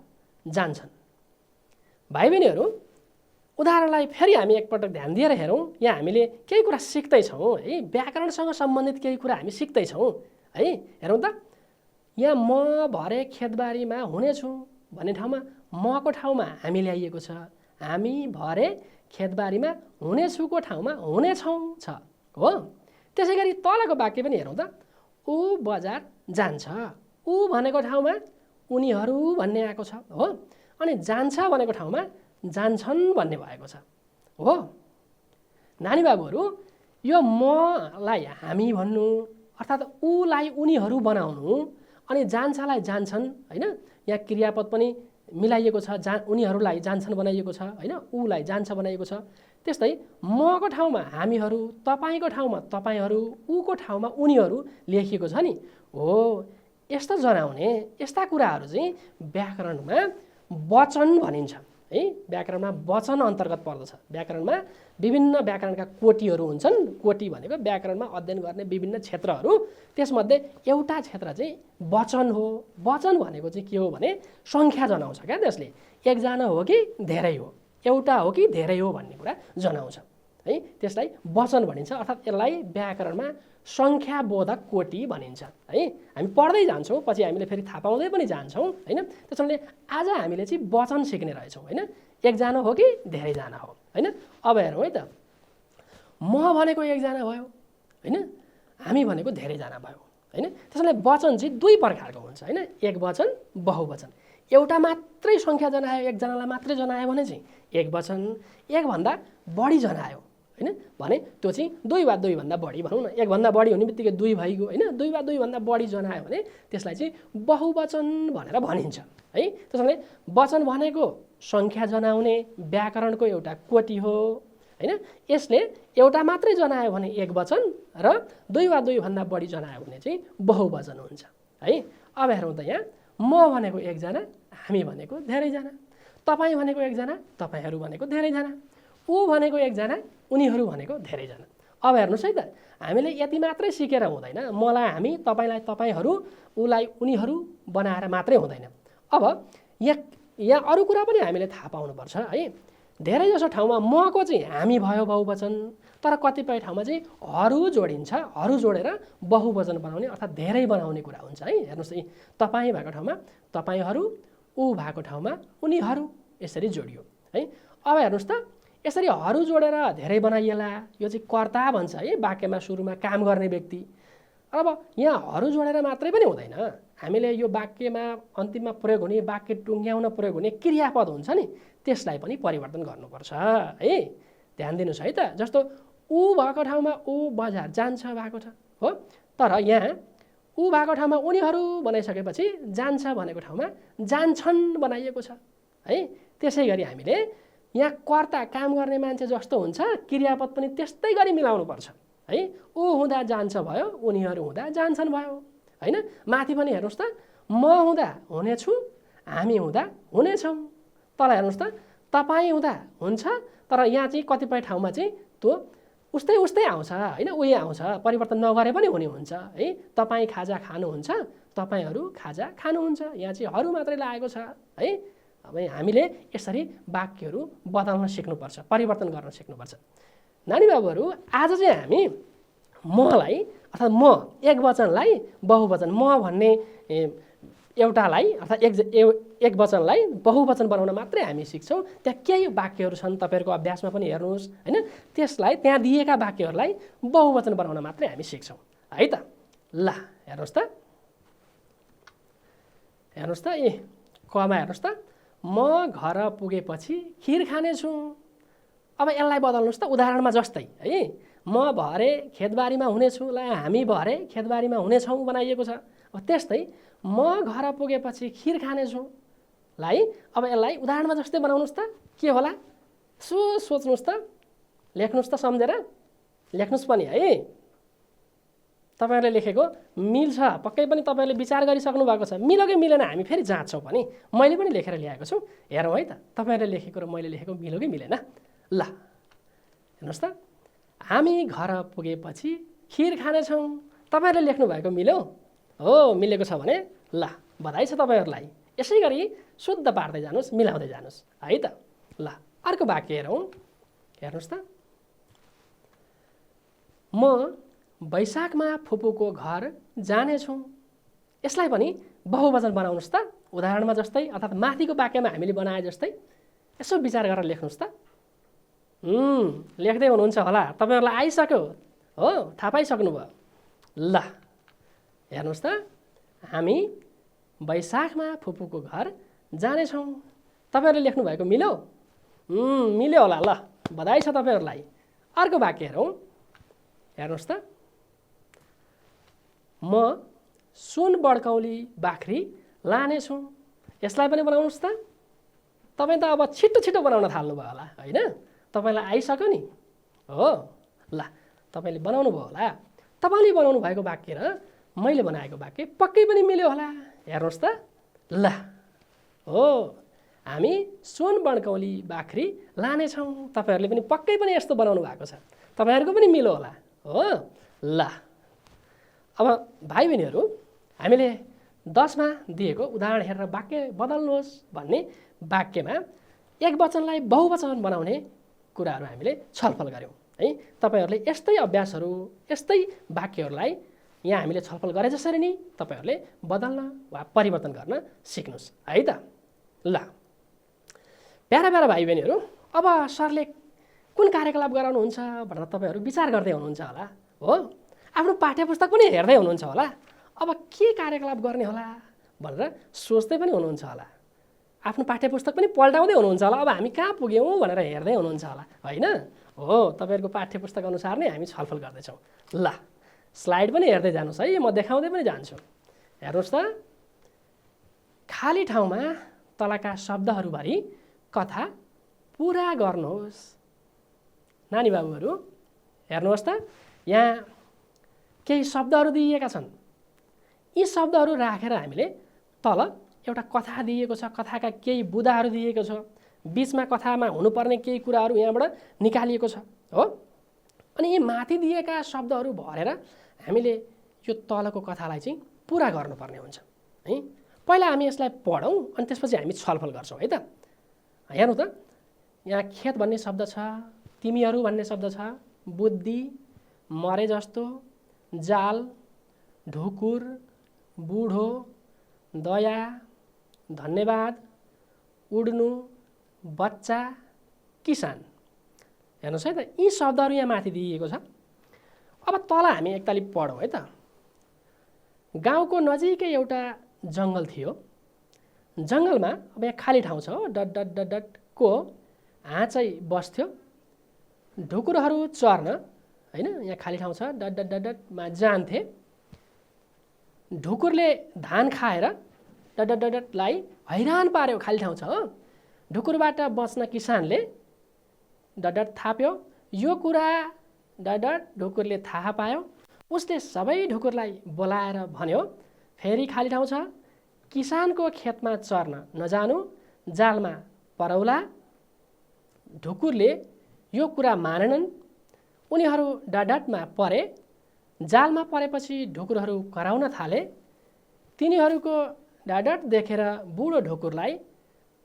जान्छन्। भाइ बहिनीहरू उदाहरणलाई फेरि हामी एकपटक ध्यान दिएर हेरौँ। यहाँ हामीले केही कुरा सिक्दैछौँ है, व्याकरणसँग सम्बन्धित केही कुरा हामी सिक्दैछौँ है। हेरौँ त, यहाँ म भरे खेतबारीमा हुनेछु भन्ने ठाउँमा मको ठाउँमा हामी ल्याइएको छ, हामी भरे खेतबारीमा हुनेछुको ठाउँमा हुनेछौँ छ हो। त्यसै गरी तलको वाक्य पनि हेरौँ त, ऊ बजार जान्छ, ऊ भनेको ठाउँमा उनीहरू भन्ने आएको छ हो, अनि जान्छ भनेको ठाउँमा जान्छन् भन्ने भएको छ हो। नानी बाबुहरू, यो मलाई हामी भन्नु अर्थात् ऊलाई उनीहरू बनाउनु अनि जान्छलाई जान्छन् होइन, यहाँ क्रियापद पनि मिलाइएको छ, उनीहरूलाई जान्छन् बनाइएको छ होइन, ऊलाई जान्छ बनाइएको छ। त्यस्तै मको ठाउँमा हामीहरू, तपाईँको ठाउँमा तपाईँहरू, ऊको ठाउँमा उनीहरू लेखिएको छ नि हो। यस्तो जनाउने यस्ता कुराहरू चाहिँ व्याकरणमा वचन भनिन्छ है। व्याकरणमा वचन अन्तर्गत पर्दछ। व्याकरणमा विभिन्न व्याकरणका कोटिहरू हुन्छन्। कोटि भनेको व्याकरणमा अध्ययन गर्ने विभिन्न क्षेत्रहरू, त्यसमध्ये एउटा क्षेत्र चाहिँ वचन हो। वचन भनेको चाहिँ के हो भने सङ्ख्या जनाउँछ क्या, त्यसले एकजना हो कि धेरै हो, एउटा हो कि धेरै हो भन्ने कुरा जनाउँछ है। त्यसलाई वचन भनिन्छ, अर्थात् यसलाई व्याकरणमा सङ्ख्याबोधक कोटि भनिन्छ है। हामी पढ्दै जान्छौँ, पछि हामीले फेरि थाहा पाउँदै पनि जान्छौँ होइन। त्यसैले आज हामीले चाहिँ वचन सिक्ने रहेछौँ होइन। एकजना हो कि धेरैजना हो होइन। अब हेरौँ है त, म भनेको एकजना भयो होइन, हामी भनेको धेरैजना भयो होइन। त्यसैले वचन चाहिँ दुई प्रकारको हुन्छ होइन, एक वचन बहुवचन। एउटा मात्रै सङ्ख्या जनायो, एकजनालाई मात्रै जनायो भने चाहिँ एक वचन, एकभन्दा बढी जनायो होइन भने त्यो चाहिँ दुई वा दुईभन्दा बढी भनौँ न, एकभन्दा बढी हुने बित्तिकै दुई भइगयो होइन, दुई वा दुईभन्दा बढी जनायो भने त्यसलाई चाहिँ बहुवचन भनेर भनिन्छ है। त्यसैले वचन भनेको सङ्ख्या जनाउने व्याकरणको एउटा कोटि हो होइन। यसले एउटा मात्रै जनायो भने एक वचन र दुई वा दुईभन्दा बढी जनायो भने चाहिँ बहुवचन हुन्छ है। अब हेरौँ त, यहाँ म भनेको एकजना, हामी भनेको धेरैजना, तपाईँ भनेको एकजना, तपाईँहरू भनेको धेरैजना, ऊ भनेको एकजना, उनीहरू भनेको धेरैजना। अब हेर्नुहोस् है त, हामीले यति मात्रै सिकेर हुँदैन। मलाई हामी, तपाईँलाई तपाईँहरू, उलाई उनीहरू बनाएर मात्रै हुँदैन। अब यहाँ अरू कुरा पनि हामीले थाहा पाउनुपर्छ है। धेरै जसो ठाउँमा मको चाहिँ हामी भयो बहुवचन, तर कतिपय ठाउँमा चाहिँ हरू जोडिन्छ, हरू जोडेर बहुवचन बनाउने अर्थात् धेरै बनाउने कुरा हुन्छ है। हेर्नुहोस् है, तपाईँ भएको ठाउँमा तपाईँहरू, ऊ भएको ठाउँमा उनीहरू, यसरी जोडियो है। अब हेर्नुहोस् त, यसरी हरू जोडेर धेरै बनाइएला, यो चाहिँ कर्ता भन्छ है वाक्यमा सुरुमा काम गर्ने व्यक्ति। अब यहाँ हरू जोडेर मात्रै पनि हुँदैन, हामीले यो वाक्यमा अन्तिममा प्रयोग हुने, वाक्य टुङ्ग्याउन प्रयोग हुने क्रियापद हुन्छ नि, त्यसलाई पनि परिवर्तन गर्नुपर्छ है। ध्यान दिनुहोस् है त। जस्तो ऊ भएको ठाउँमा ऊ बजार जान्छ भएको छ हो, तर यहाँ ऊ भएको ठाउँमा उनीहरू बनाइसकेपछि जान्छ भनेको ठाउँमा जान्छन् बनाइएको छ है। त्यसै गरी हामीले यहाँ कर्ता काम गर्ने मान्छे जस्तो हुन्छ, क्रियापद पनि त्यस्तै गरी मिलाउनुपर्छ है। ऊ हुँदा जान्छ भयो, उनीहरू हुँदा जान्छन् भयो होइन। माथि पनि हेर्नुहोस् त, म हुँदा हुनेछु, हामी हुँदा हुनेछौँ। तल हेर्नुहोस् त, तपाईँ हुँदा हुन्छ, तर यहाँ चाहिँ कतिपय ठाउँमा चाहिँ त्यो उस्तै उस्तै आउँछ होइन, उही आउँछ, परिवर्तन नगरे पनि हुने हुन्छ है। तपाईँ खाजा खानुहुन्छ, तपाईँहरू खाजा खानुहुन्छ, यहाँ चाहिँ हरू मात्रै लागेको छ है। अब हामीले यसरी वाक्यहरू बदल्न सिक्नुपर्छ, परिवर्तन गर्न सिक्नुपर्छ। नानी बाबुहरू, आज चाहिँ हामी मलाई अर्थात् म एकवचनलाई बहुवचन, म भन्ने एउटालाई अर्थात् एक वचनलाई बहुवचन बनाउन मात्रै हामी सिक्छौँ। त्यहाँ केही वाक्यहरू छन्, तपाईँहरूको अभ्यासमा पनि हेर्नुहोस् होइन, त्यसलाई त्यहाँ दिएका वाक्यहरूलाई बहुवचन बनाउन मात्रै हामी सिक्छौँ है त। ल हेर्नुहोस् त, हेर्नुहोस् त, कमा हेर्नुहोस् त, म घर पुगेपछि खिर खानेछु। अब यसलाई बदल्नुहोस् त उदाहरणमा जस्तै है। म भरे खेतबारीमा हुनेछु, ल हामी भरे खेतबारीमा हुनेछौँ बनाइएको छ। अब त्यस्तै म घर पुगेपछि खिर खानेछु लाई अब यसलाई उदाहरणमा जस्तै बनाउनुहोस् त, के होला सोच्नुहोस् त, लेख्नुहोस् त, सम्झेर लेख्नुहोस् पनि है। तपाईँहरूले लेखेको मिल्छ पक्कै पनि, तपाईँहरूले विचार गरिसक्नु भएको छ। मिल्यो कि मिलेन हामी फेरि जाँच्छौँ पनि, मैले पनि लेखेर ल्याएको छु, हेरौँ है त तपाईँहरूले लेखेको र मैले लेखेको मिल्यो कि मिलेन। ल हेर्नुहोस् त, हामी घर पुगेपछि खिर खानेछौँ, तपाईँहरूले लेख्नु भएको मिल्यो हो, मिलेको छ भने ल बधाई छ तपाईँहरूलाई। यसै गरी शुद्ध पार्दै जानुहोस्, मिलाउँदै जानुहोस् है त। ल अर्को वाक्य हेरौँ, हेर्नुहोस् त, म वैशाखमा फुपूको घर जानेछु। यसलाई पनि बहुवचन बनाउनुहोस् त उदाहरणमा जस्तै, अर्थात् माथिको वाक्यमा हामीले बनाए जस्तै। यसो विचार गरेर लेख्नुहोस् त। लेख्दै हुनुहुन्छ होला, तपाईँहरूलाई आइसक्यो हो, थाहा पाइसक्नुभयो। ल हेर्नुहोस् त, हामी वैशाखमा फुपूको घर जानेछौँ, तपाईँहरूले लेख्नु भएको मिल्यो? मिल्यो होला, ल बधाई छ तपाईँहरूलाई। अर्को वाक्य हेरौँ, हेर्नुहोस् त, म सुन बड्कौली बाख्री लानेछु। यसलाई पनि बनाउनुहोस् त। तपाईँ त अब छिटो छिटो बनाउन थाल्नुभयो होला होइन, तपाईँलाई आइसक्यो नि हो। ल तपाईँले बनाउनु भयो होला, तपाईँले बनाउनु भएको वाक्य र मैले बनाएको वाक्य पक्कै पनि मिल्यो होला। हेर्नुहोस् त, ल हो, हामी सुन बड्कौली बाख्री लानेछौँ, तपाईँहरूले पनि पक्कै पनि यस्तो बनाउनु भएको छ, तपाईँहरूको पनि मिल्यो होला हो। ल अब भाइ बहिनीहरू, हामीले 10मा दिएको उदाहरण हेरेर वाक्य बदल्नुहोस् भन्ने वाक्यमा एक वचनलाई बहुवचन बनाउने कुराहरू हामीले छलफल गऱ्यौँ है। तपाईँहरूले यस्तै अभ्यासहरू, यस्तै वाक्यहरूलाई यहाँ हामीले छलफल गरे जसरी नै तपाईँहरूले बदल्न वा परिवर्तन गर्न सिक्नुहोस् है त। ल प्यारा प्यारा भाइ बहिनीहरू, अब सरले कुन कार्यकलाप गराउनुहुन्छ भनेर तपाईँहरू विचार गर्दै हुनुहुन्छ होला हो। आफ्नो पाठ्यपुस्तक पनि हेर्दै हुनुहुन्छ होला, अब के कार्यकलाप गर्ने होला भनेर सोच्दै पनि हुनुहुन्छ होला। आफ्नो पाठ्यपुस्तक पनि पल्टाउँदै हुनुहुन्छ होला, अब हामी कहाँ पुग्यौँ भनेर हेर्दै हुनुहुन्छ होला होइन हो। तपाईँहरूको पाठ्यपुस्तक अनुसार नै हामी छलफल गर्दैछौँ। ल स्लाइड पनि हेर्दै जानुहोस् है, म देखाउँदै पनि जान्छु। हेर्नुहोस् त, खाली ठाउँमा तलका शब्दहरूभरि कथा पुरा गर्नुहोस्। नानी बाबुहरू हेर्नुहोस् त, यहाँ केही शब्दहरू दिइएका छन्। यी शब्दहरू राखेर हामीले तल एउटा कथा दिएको छ, कथाका केही बुदाहरू दिएको छ, बिचमा कथामा हुनुपर्ने केही कुराहरू यहाँबाट निकालिएको छ हो। अनि यी माथि दिएका शब्दहरू भरेर हामीले यो तलको कथालाई चाहिँ पुरा गर्नुपर्ने हुन्छ है। पहिला हामी यसलाई पढौँ अनि त्यसपछि हामी छलफल गर्छौँ है त। हेर्नु त, यहाँ खेत भन्ने शब्द छ, तिमीहरू भन्ने शब्द छ, बुद्धि, मरे जस्तो, जाल, ढुकुर, बुढो, दया, धन्यवाद, उड्नु, बच्चा, किसान। हेर्नुहोस् है त, यी शब्दहरू यहाँ माथि दिइएको छ। अब तल हामी एकताली पढौँ है त। गाउँको नजिकै एउटा जङ्गल थियो। जङ्गलमा अब यहाँ खाली ठाउँ छ हो, डट डट डट डट को हाँचै बस्थ्यो। ढुकुरहरू चर्न, होइन, यहाँ खाली ठाउँ छ, डट डट डट डटमा जान्थे। ढुकुरले धान खाएर डट डट डट डटलाई हैरान पार्यो, खाली ठाउँ छ हो। ढुकुरबाट बच्न किसानले डट डट थाप्यो। यो कुरा डट डट ढुकुरले थाहा पायो। उसले सबै ढुकुरलाई बोलाएर भन्यो, फेरि खाली ठाउँ छ, किसानको खेतमा चर्न नजानु, जालमा परौला। ढुकुरले यो कुरा मानेनन्। उनीहरू डडटमा परे। जालमा परेपछि ढुकुरहरू कराउन थाले। तिनीहरूको डडट देखेर बुढो ढुकुरलाई,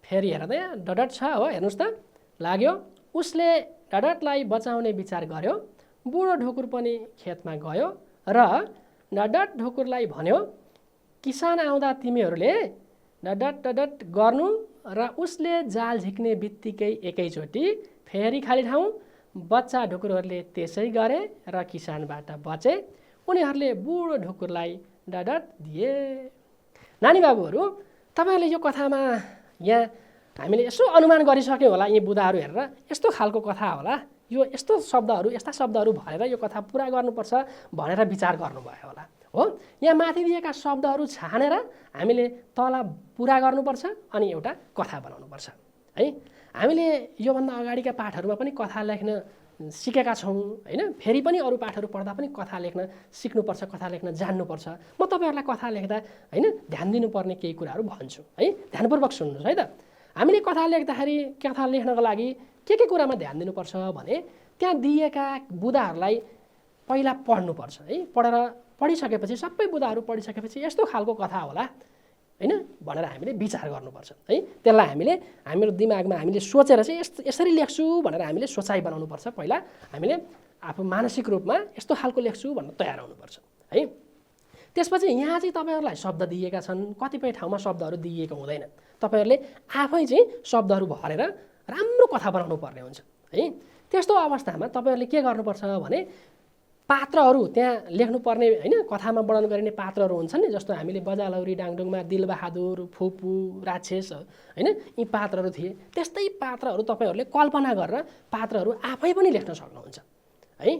फेरि हेर त यहाँ डडट छ हो, हेर्नुहोस् त, लाग्यो। उसले डडटलाई बचाउने विचार गर्यो। बुढो ढुकुर पनि खेतमा गयो र डडट ढुकुरलाई भन्यो, किसान आउँदा तिमीहरूले डडट डडट गर्नु र उसले जाल झिक्ने बित्तिकै एकैचोटि फेरि खाली ठाउँ। बच्चा ढुकुरहरूले त्यसै गरे र किसानबाट बचे। उनीहरूले बुढो ढुकुरलाई डडट दिए। नानी बाबुहरू, तपाईँहरूले यो कथामा यहाँ हामीले यसो अनुमान गरिसक्यौँ होला, यी बुदाहरू हेरेर यस्तो खालको कथा होला, यो यस्तो शब्दहरू, यस्ता शब्दहरू भरेर यो कथा पुरा गर्नुपर्छ भनेर विचार गर्नुभयो होला हो। यहाँ माथि दिएका शब्दहरू छानेर हामीले तल पुरा गर्नुपर्छ अनि एउटा कथा बनाउनुपर्छ है। हामीले योभन्दा अगाडिका पाठहरूमा पनि कथा लेख्न सिकेका छौँ होइन। फेरि पनि अरू पाठहरू पढ्दा पनि कथा लेख्न सिक्नुपर्छ, कथा लेख्न जान्नुपर्छ। म तपाईँहरूलाई कथा लेख्दा होइन ध्यान दिनुपर्ने केही कुराहरू भन्छु है, ध्यानपूर्वक सुन्नुहोस् है त। हामीले कथा लेख्दाखेरि, कथा लेख्नको लागि के कुरामा ध्यान दिनुपर्छ भने त्यहाँ दिएका बुदाहरूलाई पहिला पढ्नुपर्छ है। पढिसकेपछि सबै बुदाहरू पढिसकेपछि यस्तो खालको कथा होला होइन भनेर हामीले विचार गर्नुपर्छ है। त्यसलाई हाम्रो दिमागमा हामीले सोचेर चाहिँ यसरी लेख्छु भनेर हामीले सोचाइ बनाउनुपर्छ। पहिला हामीले आफू मानसिक रूपमा यस्तो खालको लेख्छु भनेर तयार हुनुपर्छ है। त्यसपछि यहाँ चाहिँ तपाईँहरूलाई शब्द दिएका छन्, कतिपय ठाउँमा शब्दहरू दिइएको हुँदैन। तपाईँहरूले आफै चाहिँ शब्दहरू भरेर राम्रो कथा बनाउनु पर्ने हुन्छ है। त्यस्तो अवस्थामा तपाईँहरूले के गर्नुपर्छ भने पात्रहरू त्यहाँ लेख्नुपर्ने होइन, कथामा वर्णन गरिने पात्रहरू हुन्छन् नि, जस्तो हामीले बजालौरी डाङडुङमा दिलबहादुर, फुपू, राक्षस होइन, यी पात्रहरू थिए। त्यस्तै पात्रहरू तपाईँहरूले कल्पना गरेर पात्रहरू आफै पनि लेख्न सक्नुहुन्छ है।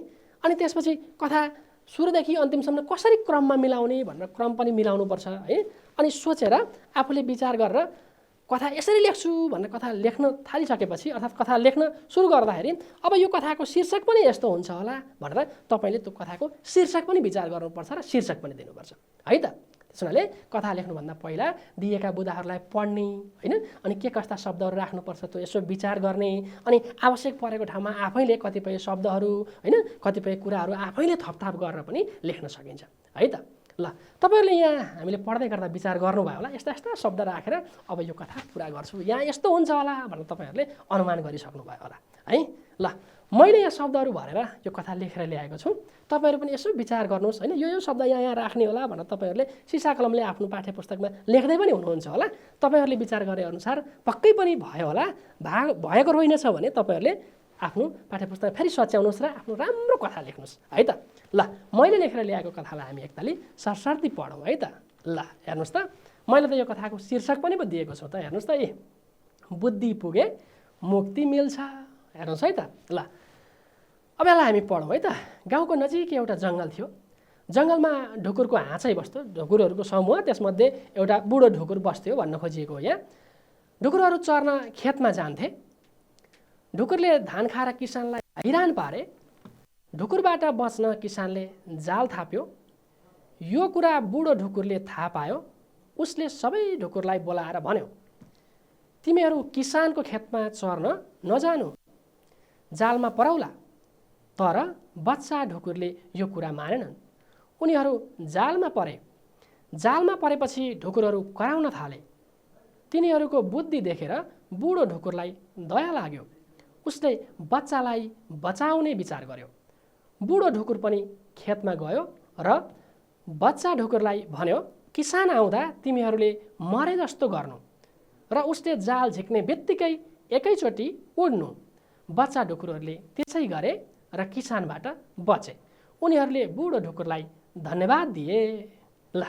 अनि त्यसपछि कथा सुरुदेखि अन्तिमसम्म कसरी क्रममा मिलाउने भनेर क्रम पनि मिलाउनुपर्छ है। अनि सोचेर आफूले विचार गरेर कथा यसरी लेख्छु भनेर कथा लेख्न थालिसकेपछि, अर्थात् कथा लेख्न सुरु गर्दाखेरि अब यो कथाको शीर्षक पनि यस्तो हुन्छ होला भनेर तपाईँले त्यो कथाको शीर्षक पनि विचार गर्नुपर्छ र शीर्षक पनि दिनुपर्छ है त। त्यसो हुनाले कथा लेख्नुभन्दा पहिला दिएका बुदाहरूलाई पढ्ने होइन, अनि के कस्ता शब्दहरू राख्नुपर्छ त्यो यसो विचार गर्ने, अनि आवश्यक परेको ठाउँमा आफैले कतिपय शब्दहरू होइन, कतिपय कुराहरू आफैले थपथाप गरेर पनि लेख्न सकिन्छ है त। ल, तपाईँहरूले यहाँ हामीले पढ्दै गर्दा विचार गर्नुभयो होला, यस्ता यस्ता शब्द राखेर अब यो कथा पुरा गर्छु, यहाँ यस्तो हुन्छ होला भनेर तपाईँहरूले अनुमान गरिसक्नुभयो होला है। ल, मैले यहाँ शब्दहरू भरेर यो कथा लेखेर ल्याएको छु। तपाईँहरू पनि यसो विचार गर्नुहोस् होइन, यो शब्द यहाँ राख्ने होला भनेर तपाईँहरूले सिसा कलमले आफ्नो पाठ्य पुस्तकमा लेख्दै पनि हुनुहुन्छ होला। तपाईँहरूले विचार गरे अनुसार पक्कै पनि भयो होला। भएको रहेनछ भने तपाईँहरूले आफ्नो पाठ्य पुस्तक फेरि सच्याउनुहोस् र आफ्नो राम्रो कथा लेख्नुहोस् है त। ल, मैले लेखेर ल्याएको कथालाई हामी एकताली सरसर्ती पढौँ है त। ल, हेर्नुहोस् त, मैले त यो कथाको शीर्षक पनि दिएको छु त, हेर्नुहोस् त, बुद्धि पुगे मुक्ति मिल्छ, हेर्नुहोस् है त। ल, अब यसलाई हामी पढौँ है त। गाउँको नजिक एउटा जङ्गल थियो। जङ्गलमा ढुकुरको हाँचै बस्थ्यो, ढुकुरहरूको समूह, त्यसमध्ये एउटा बुढो ढुकुर बस्थ्यो भन्न खोजिएको हो यहाँ। ढुकुरहरू चर्न खेतमा जान्थे। ढुकुरले धान खाएर किसानलाई हैरान पारे। ढुकुरबाट बच्न किसानले जाल थाप्यो। यो कुरा बुढो ढुकुरले थाहा पायो। उसले सबै ढुकुरलाई बोलाएर भन्यो, तिमीहरू किसानको खेतमा चर्न नजानु, जालमा परौला। तर बच्चा ढुकुरले यो कुरा मानेनन्। उनीहरू जालमा परे। जालमा परेपछि ढुकुरहरू कराउन थाले। तिनीहरूको बुद्धि देखेर बुढो ढुकुरलाई दया लाग्यो। उसले बच्चालाई बचाउने विचार गर्यो। बुढो ढुकुर पनि खेतमा गयो र बच्चा ढुकुरलाई भन्यो, किसान आउँदा तिमीहरूले मरे जस्तो गर्नु र उसले जाल झिक्ने बित्तिकै एकैचोटि उड्नु। बच्चा ढुकुरहरूले त्यसै गरे र किसानबाट बचे। उनीहरूले बुढो ढुकुरलाई धन्यवाद दिए। ल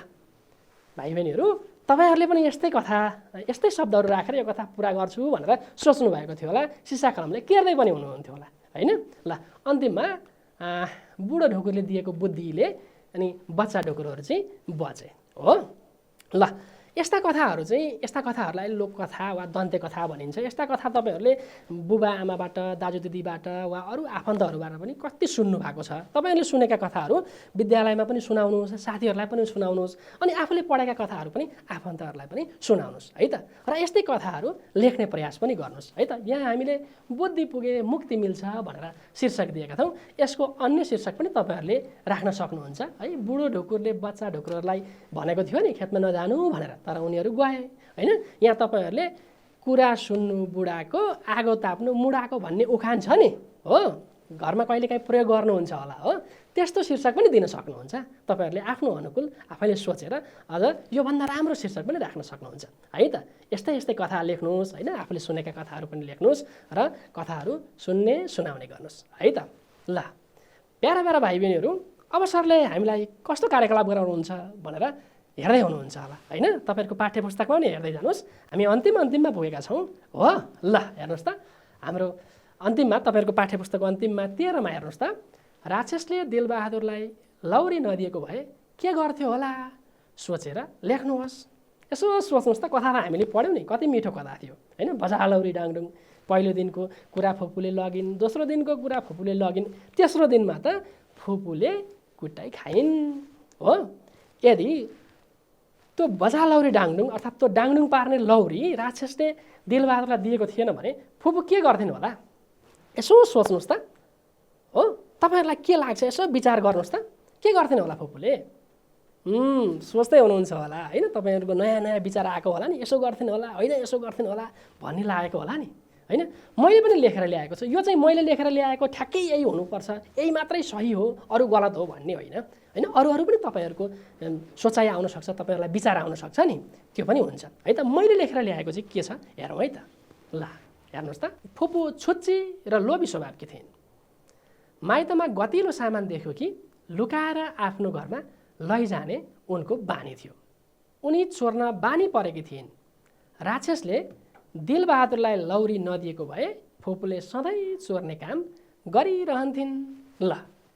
भाइ बहिनीहरू, तपाईँहरूले पनि यस्तै कथा, यस्तै शब्दहरू राखेर यो कथा पुरा गर्छु भनेर सोच्नु भएको थियो होला, सिसा कलमले केर्दै पनि हुनुहुन्थ्यो होला, होइन? ल अन्तिममा बुढो ढुकुरले दिएको बुद्धिले अनि बच्चा ढुकुरहरू चाहिँ बचे हो। ल यस्ता कथाहरूलाई लोककथा वा दन्ते कथा भनिन्छ। यस्ता कथा तपाईँहरूले बुबा आमाबाट, दाजु दिदीबाट वा अरू आफन्तहरूबाट पनि कति सुन्नु भएको छ। तपाईँहरूले सुनेका कथाहरू विद्यालयमा पनि सुनाउनुहोस्, साथीहरूलाई पनि सुनाउनुहोस्, अनि आफूले पढेका कथाहरू पनि आफन्तहरूलाई पनि सुनाउनुहोस् है त। र यस्तै कथाहरू लेख्ने प्रयास पनि गर्नुहोस् है त। यहाँ हामीले बुद्धि पुगे मुक्ति मिल्छ भनेर शीर्षक दिएका छौँ। यसको अन्य शीर्षक पनि तपाईँहरूले राख्न सक्नुहुन्छ है। बुढो ढुकुरले बच्चा ढुकुरहरूलाई भनेको थियो नि खेतमा नजानु भनेर, तर उनीहरू गए होइन। यहाँ तपाईँहरूले कुरा सुन्नु बुढाको, आगो ताप्नु मुढाको भन्ने उखान छ नि हो, घरमा कहिलेकाहीँ प्रयोग गर्नुहुन्छ होला हो। त्यस्तो शीर्षक पनि दिन सक्नुहुन्छ तपाईँहरूले आफ्नो अनुकूल आफैले सोचेर। अझ योभन्दा राम्रो शीर्षक पनि राख्न सक्नुहुन्छ है त। यस्तै यस्तै कथा लेख्नुहोस् होइन, आफूले सुनेका कथाहरू पनि लेख्नुहोस् र कथाहरू सुनाउने गर्नुहोस् है त। ल प्यारा प्यारा भाइ बहिनीहरू, अवसरले हामीलाई कस्तो कार्यकलाप गराउनुहुन्छ भनेर हेर्दै हुनुहुन्छ होला होइन। तपाईँहरूको पाठ्य पुस्तकमा पनि हेर्दै जानुहोस्। हामी अन्तिममा पुगेका छौँ हो। ल हेर्नुहोस् त, हाम्रो अन्तिममा तपाईँहरूको पाठ्य पुस्तकको अन्तिममा 13मा हेर्नुहोस् त, राक्षसले दिलबहादुरलाई लौरी नदिएको भए के गर्थ्यो होला सोचेर लेख्नुहोस्। यसो सोच्नुहोस् त, कथा त हामीले पढ्यौँ नि, कति मिठो कथा थियो होइन। बजा लौरी डाङडुङ, पहिलो दिनको कुरा फुपूले लगिन्, दोस्रो दिनको कुरा फुपूले लगिन्, तेस्रो दिनमा त फुपूले कुटाइ खाइन् हो। यदि त्यो बजा लौरी डाङडुङ अर्थात् त्यो डाङडुङ पार्ने लौरी राक्षसले दिलबहादुरलाई दिएको थिएन भने फुपू के गर्थिन् होला? यसो सोच्नुहोस् त हो। तपाईँहरूलाई के लाग्छ यसो विचार गर्नुहोस् त, के गर्थिन् होला फुपूले? सोच्दै हुनुहुन्छ होला होइन। तपाईँहरूको नयाँ नयाँ विचार आएको होला नि, यसो गर्थिन् होला होइन, यसो गर्थिन् होला भन्ने लागेको होला नि होइन। मैले पनि लेखेर ल्याएको छु, यो चाहिँ मैले लेखेर ल्याएको ठ्याक्कै यही हुनुपर्छ, यही मात्रै सही हो, अरू गलत हो भन्ने होइन होइन। अरू पनि तपाईँहरूको सोचाइ आउन सक्छ, तपाईँहरूलाई विचार आउन सक्छ नि, त्यो पनि हुन्छ है त। मैले लेखेर ल्याएको चाहिँ के छ हेरौँ है त। ल हेर्नुहोस् त, फुपू छुच्ची र लोभी स्वभावकी थिइन्। माइतमा गतिलो सामान देख्यो कि लुकाएर आफ्नो घरमा लैजाने उनको बानी थियो। उनी चोर्न बानी परेकी थिइन्। राक्षसले दिलबहादुरलाई लौरी नदिएको भए फुपूले सधैँ चोर्ने काम गरिरहन्थिन्। ल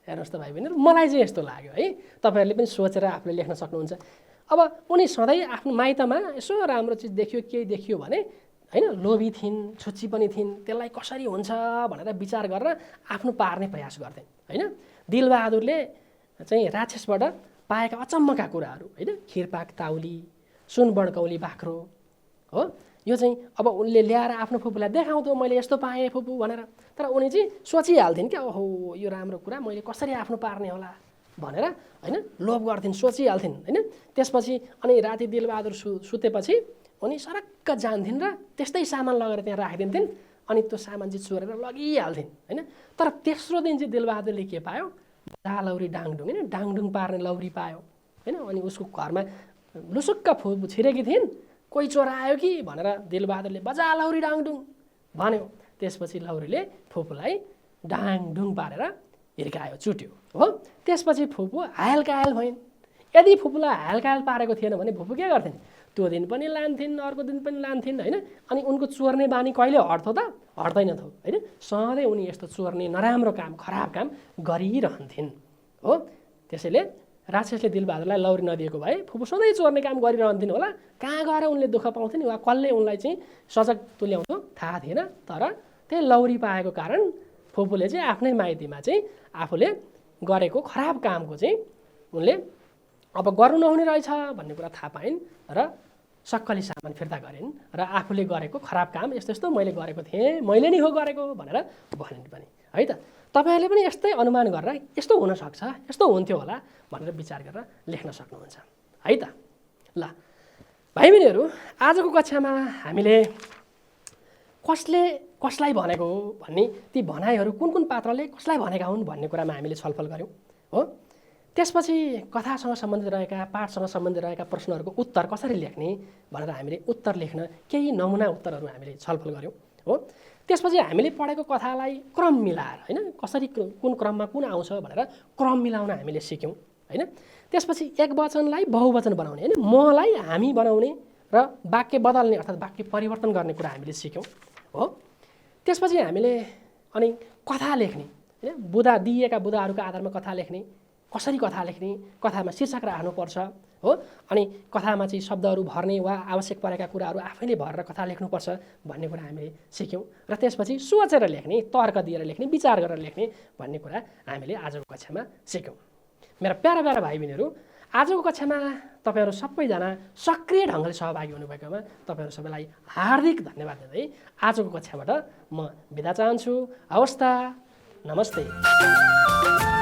हेर्नुहोस् त भाइ बहिनीहरू, मलाई चाहिँ यस्तो लाग्यो है। तपाईँहरूले पनि सोचेर आफूले लेख्न सक्नुहुन्छ। अब उनी सधैँ आफ्नो माइतमा यसो राम्रो चिज देखियो, केही देखियो भने होइन, लोभी थिइन्, छुच्ची पनि थिइन्, त्यसलाई कसरी हुन्छ भनेर विचार गरेर आफ्नो पार्ने प्रयास गर्थिन् होइन। दिलबहादुरले चाहिँ राक्षसबाट पाएका अचम्मका कुराहरू होइन, खिरपाक ताउली, सुन बड्कौली बाख्रो हो, यो चाहिँ अब उनले ल्याएर आफ्नो फुपूलाई देखाउँथ्यो, मैले यस्तो पाएँ फुपू भनेर। तर उनी चाहिँ सोचिहाल्थिन् क्या, ओहो यो राम्रो कुरा, मैले कसरी आफ्नो पार्ने होला भनेर होइन, लोभ गर्थिन्, सोचिहाल्थिन् होइन। त्यसपछि अनि राति दिलबहादुर सुतेपछि उनी सरक्क जान्थिन् र त्यस्तै सामान लगेर त्यहाँ राखिदिन्थिन्, अनि त्यो सामान चाहिँ चोरेर लगिहाल्थिन् होइन। तर तेस्रो दिन चाहिँ दिलबहादुरले के पायो? बजा लौरी डाङडुङ होइन, डाङडुङ पार्ने लौरी पायो होइन। अनि उसको घरमा लुसुक्क फुपू छिरेकी थिइन्, कोही चोरायो कि भनेर दिलबहादुरले बजा लौरी डाङडुङ भन्यो। त्यसपछि लौरीले फुपूलाई डाङडुङ पारेर हिर्कायो, चुट्यो हो। त्यसपछि फुपू हायलकायल भइन्। यदि फुपूलाई हायलकायल पारेको थिएन भने फुपू के गर्थिन्? त्यो दिन पनि लान्थिन्, अर्को दिन पनि लान्थिन् होइन। अनि उनको चोर्ने बानी कहिले हट्थ्यो त? हट्दैन थियो होइन। सधैँ उनी यस्तो चोर्ने नराम्रो काम, खराब काम गरिरहन्थिन् हो। त्यसैले राक्षसले दिलबहादुरलाई लौरी नदिएको भए फुपू सधैँ चोर्ने काम गरिरहन्थिन् होला। कहाँ गएर उनले दुःख पाउँथिन् वा कसले उनलाई चाहिँ सजग तुल्याउँथ्यो थाहा थिएन। तर त्यही लौरी पाएको कारण फुपूले चाहिँ आफ्नै माइतीमा चाहिँ आफूले गरेको खराब कामको चाहिँ उनले अब गर्नु नहुने रहेछ भन्ने कुरा थाहा पाइन् र सक्कली सामान फिर्ता गरिन् र आफूले गरेको खराब काम यस्तो यस्तो मैले गरेको थिएँ, मैले नै हो गरेको भनेर भनिन् पनि है त। तपाईँहरूले पनि यस्तै अनुमान गरेर यस्तो हुनसक्छ, यस्तो हुन्थ्यो होला भनेर विचार गरेर लेख्न सक्नुहुन्छ है त। ल भाइ बहिनीहरू, आजको कक्षामा हामीले कसले कसलाई भनेको भन्ने, ती भनाइहरू कुन कुन पात्रले कसलाई भनेका हुन् भन्ने कुरामा हामीले छलफल गऱ्यौँ हो। त्यसपछि कथासँग सम्बन्धित रहेका, पाठसँग सम्बन्धित रहेका प्रश्नहरूको उत्तर कसरी लेख्ने भनेर हामीले उत्तर लेख्न केही नमुना उत्तरहरू हामीले छलफल गऱ्यौँ हो। त्यसपछि हामीले पढेको कथालाई क्रम मिलाएर होइन कसरी कुन क्रममा कुन आउँछ भनेर क्रम मिलाउन हामीले सिक्यौँ होइन। त्यसपछि एक वचनलाई बहुवचन बनाउने होइन मलाई हामी बनाउने र वाक्य बदल्ने अर्थात् वाक्य परिवर्तन गर्ने कुरा हामीले सिक्यौँ हो। त्यसपछि हामीले अनि कथा लेख्ने होइन बुधा दिएका बुधाहरूका आधारमा कथा लेख्ने, कसरी कथा लेख्ने, कथामा शीर्षक राख्नुपर्छ हो, अनि कथामा चाहिँ शब्दहरू भर्ने वा आवश्यक परेका कुराहरू आफैले भरेर कथा लेख्नुपर्छ भन्ने कुरा हामीले सिक्यौँ। र त्यसपछि सोचेर लेख्ने, तर्क दिएर लेख्ने, विचार गरेर लेख्ने भन्ने कुरा हामीले आजको कक्षामा सिक्यौँ। मेरा प्यारा प्यारा भाइ बहिनीहरू, आजको कक्षामा तपाईँहरू सबैजना सक्रिय ढङ्गले सहभागी हुनुभएकोमा तपाईँहरू सबैलाई हार्दिक धन्यवाद दिँदै आजको कक्षाबाट म बिदा चाहन्छु। हवस् त, नमस्ते।